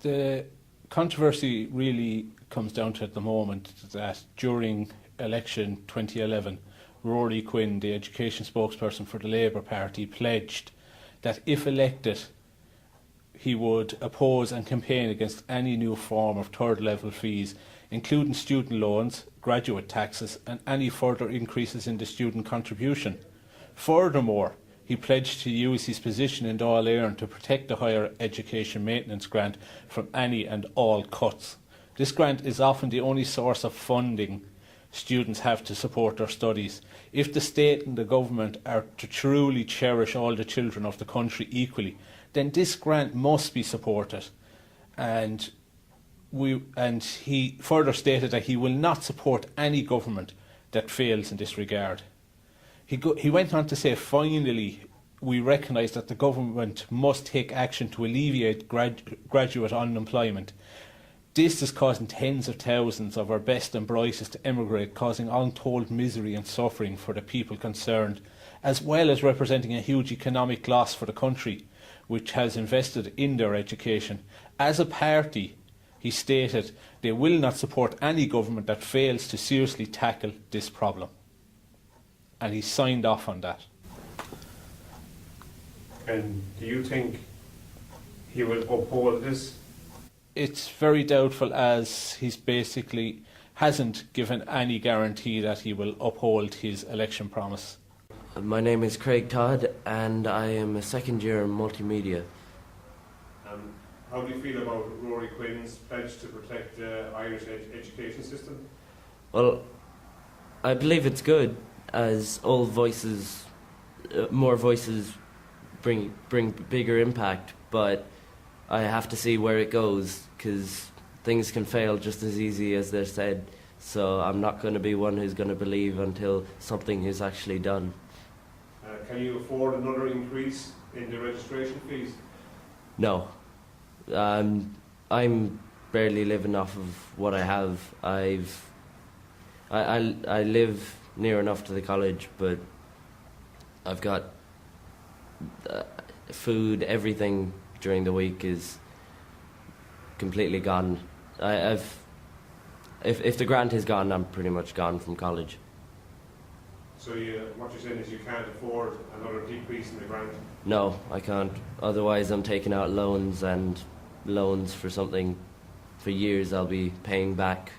The controversy really comes down to at the moment that during election 2011, Rory Quinn, the education spokesperson for the Labour Party, pledged that if elected, he would oppose and campaign against any new form of third level fees, including student loans, graduate taxes and any further increases in the student contribution. Furthermore, he pledged to use his position in Dáil Éireann to protect the higher education maintenance grant from any and all cuts. This grant is often the only source of funding students have to support their studies. If the state and the government are to truly cherish all the children of the country equally, then this grant must be supported. And he further stated that he will not support any government that fails in this regard. He went on to say, finally, we recognise that the government must take action to alleviate graduate unemployment. This is causing tens of thousands of our best and brightest to emigrate, causing untold misery and suffering for the people concerned, as well as representing a huge economic loss for the country, which has invested in their education. As a party, he stated, they will not support any government that fails to seriously tackle this problem. And he signed off on that. And do you think he will uphold this? It's very doubtful, as he's basically hasn't given any guarantee that he will uphold his election promise. My name is Craig Todd and I am a second year in multimedia. How do you feel about Rory Quinn's pledge to protect the Irish education system? Well, I believe it's good, as all voices, more voices bring bigger impact, but I have to see where it goes, because things can fail just as easy as they're said, so I'm not going to be one who's going to believe until something is actually done. Can you afford another increase in the registration fees? No. I'm barely living off of what I have. I live near enough to the college, but I've got food, everything during the week is completely gone. If the grant is gone, I'm pretty much gone from college. So what you're saying is you can't afford another decrease in the grant? No, I can't. Otherwise I'm taking out loans, and loans for something for years I'll be paying back.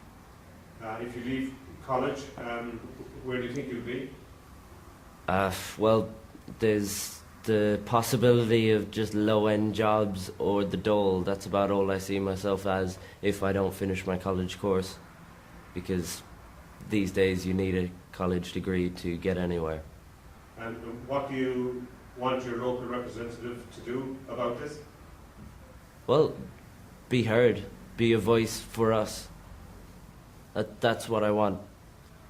If you leave college, where do you think you'll be? Well, there's the possibility of just low-end jobs or the dole. That's about all I see myself as if I don't finish my college course, because these days you need a college degree to get anywhere. And what do you want your local representative to do about this? Well, be heard, be a voice for us. That's what I want,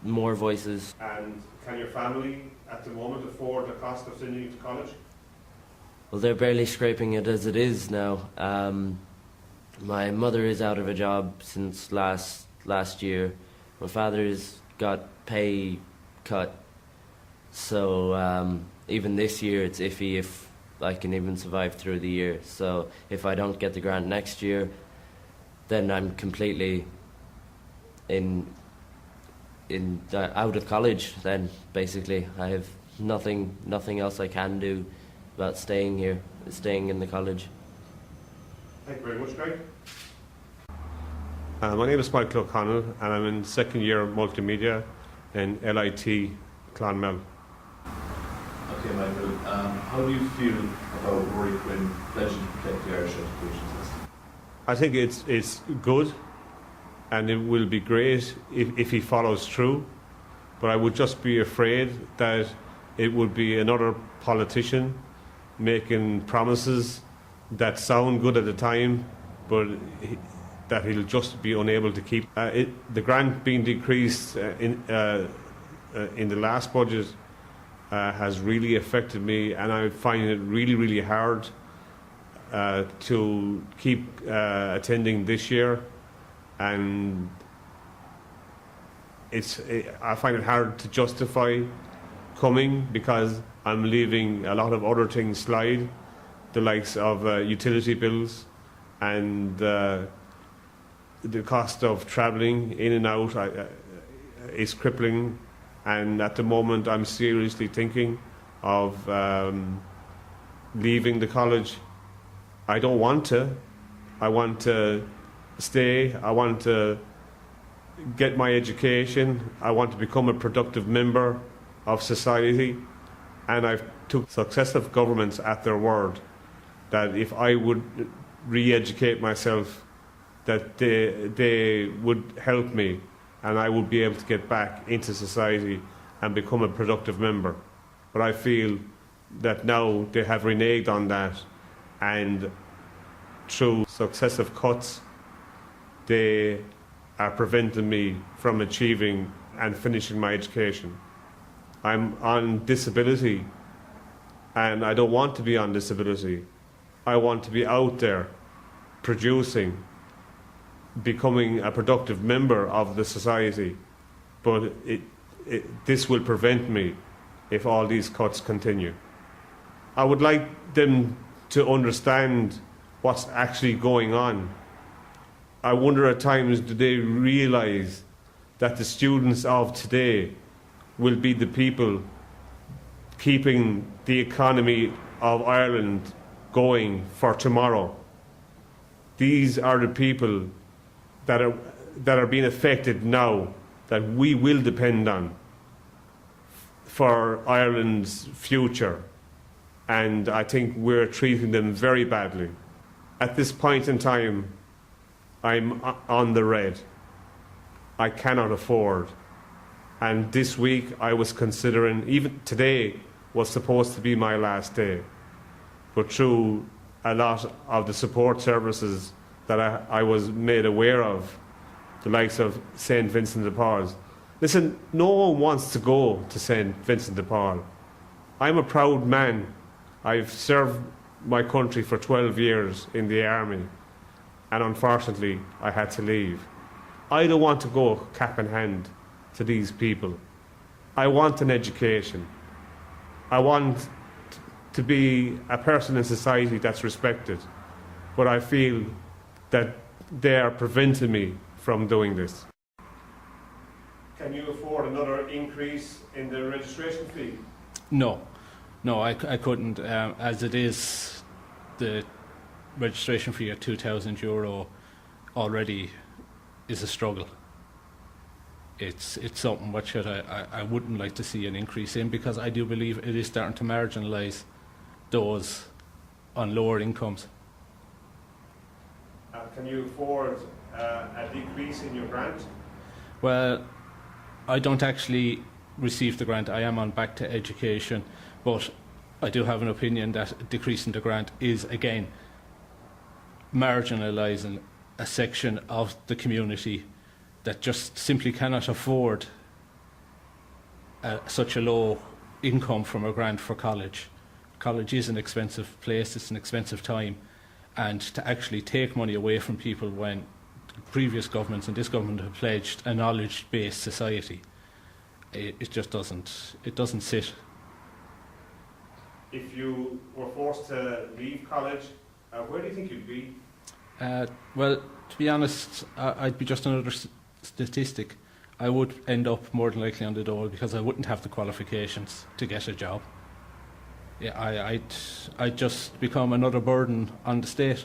more voices. And can your family at the moment afford the cost of sending you to college? Well, they're barely scraping it as it is now. My mother is out of a job since last year. My father's got pay cut, so even this year it's iffy if I can even survive through the year. So if I don't get the grant next year, then I'm completely out of college. Then basically I have nothing else I can do about staying here, staying in the college. Thank you very much, Greg. My name is Michael O'Connell and I'm in second year of multimedia in LIT Clonmel. Okay, Michael, how do you feel about Rory Quinn pledging to protect the Irish education system? I think it's good, and it will be great if he follows through, but I would just be afraid that it would be another politician making promises that sound good at the time, but that he'll just be unable to keep. The grant being decreased in the last budget has really affected me, and I find it really hard to keep attending this year, and I find it hard to justify coming because I'm leaving a lot of other things slide, the likes of utility bills and the cost of travelling in and out is crippling. And at the moment, I'm seriously thinking of leaving the college. I don't want to. I want to stay. I want to get my education. I want to become a productive member of society. And I've took successive governments at their word that if I would re-educate myself, that they would help me and I would be able to get back into society and become a productive member. But I feel that now they have reneged on that, and through successive cuts, they are preventing me from achieving and finishing my education. I'm on disability, and I don't want to be on disability. I want to be out there producing, becoming a productive member of the society. But this will prevent me if all these cuts continue. I would like them to understand what's actually going on. I wonder at times, do they realise that the students of today will be the people keeping the economy of Ireland going for tomorrow? These are the people that are being affected now, that we will depend on for Ireland's future. And I think we're treating them very badly. At this point in time, I'm on the red. I cannot afford. And this week I was considering, even today was supposed to be my last day. But through a lot of the support services that I was made aware of, the likes of St. Vincent de Paul. Listen, no one wants to go to St. Vincent de Paul. I'm a proud man. I've served my country for 12 years in the army, and unfortunately I had to leave. I don't want to go cap in hand to these people. I want an education. I want to be a person in society that's respected, but I feel that they are preventing me from doing this. Can you afford another increase in the registration fee? No, I couldn't. As it is, the registration fee at €2,000 already is a struggle. It's something which I wouldn't like to see an increase in, because I do believe it is starting to marginalise those on lower incomes. Can you afford a decrease in your grant? Well, I don't actually receive the grant. I am on Back to Education, but I do have an opinion that decreasing the grant is, again, marginalising a section of the community that just simply cannot afford such a low income from a grant for college. College is an expensive place, it's an expensive time, and to actually take money away from people when previous governments and this government have pledged a knowledge-based society, it just doesn't sit. If you were forced to leave college, where do you think you'd be? Well, to be honest, I'd be just another statistic. I would end up more than likely on the dole, because I wouldn't have the qualifications to get a job. Yeah, I'd just become another burden on the state.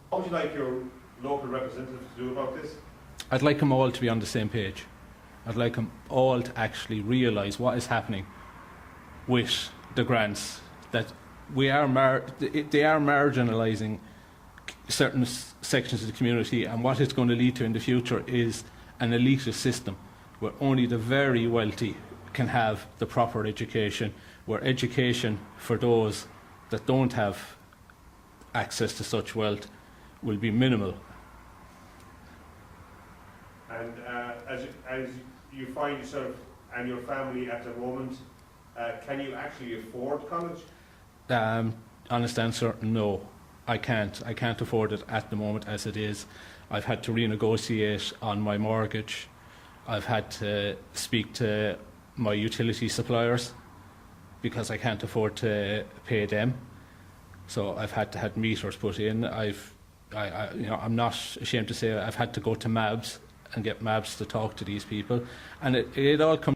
What would you like your local representatives to do about this? I'd like them all to be on the same page. I'd like them all to actually realise what is happening with the grants, that they are marginalising certain sections of the community, and what it's going to lead to in the future is an elitist system where only the very wealthy can have the proper education, where education for those that don't have access to such wealth will be minimal. And as you find yourself and your family at the moment, can you actually afford college? Honest answer, no. I can't. I can't afford it at the moment as it is. I've had to renegotiate on my mortgage. I've had to speak to my utility suppliers because I can't afford to pay them. So I've had to have meters put in. I'm not ashamed to say I've had to go to MABs and get MABs to talk to these people, and it all comes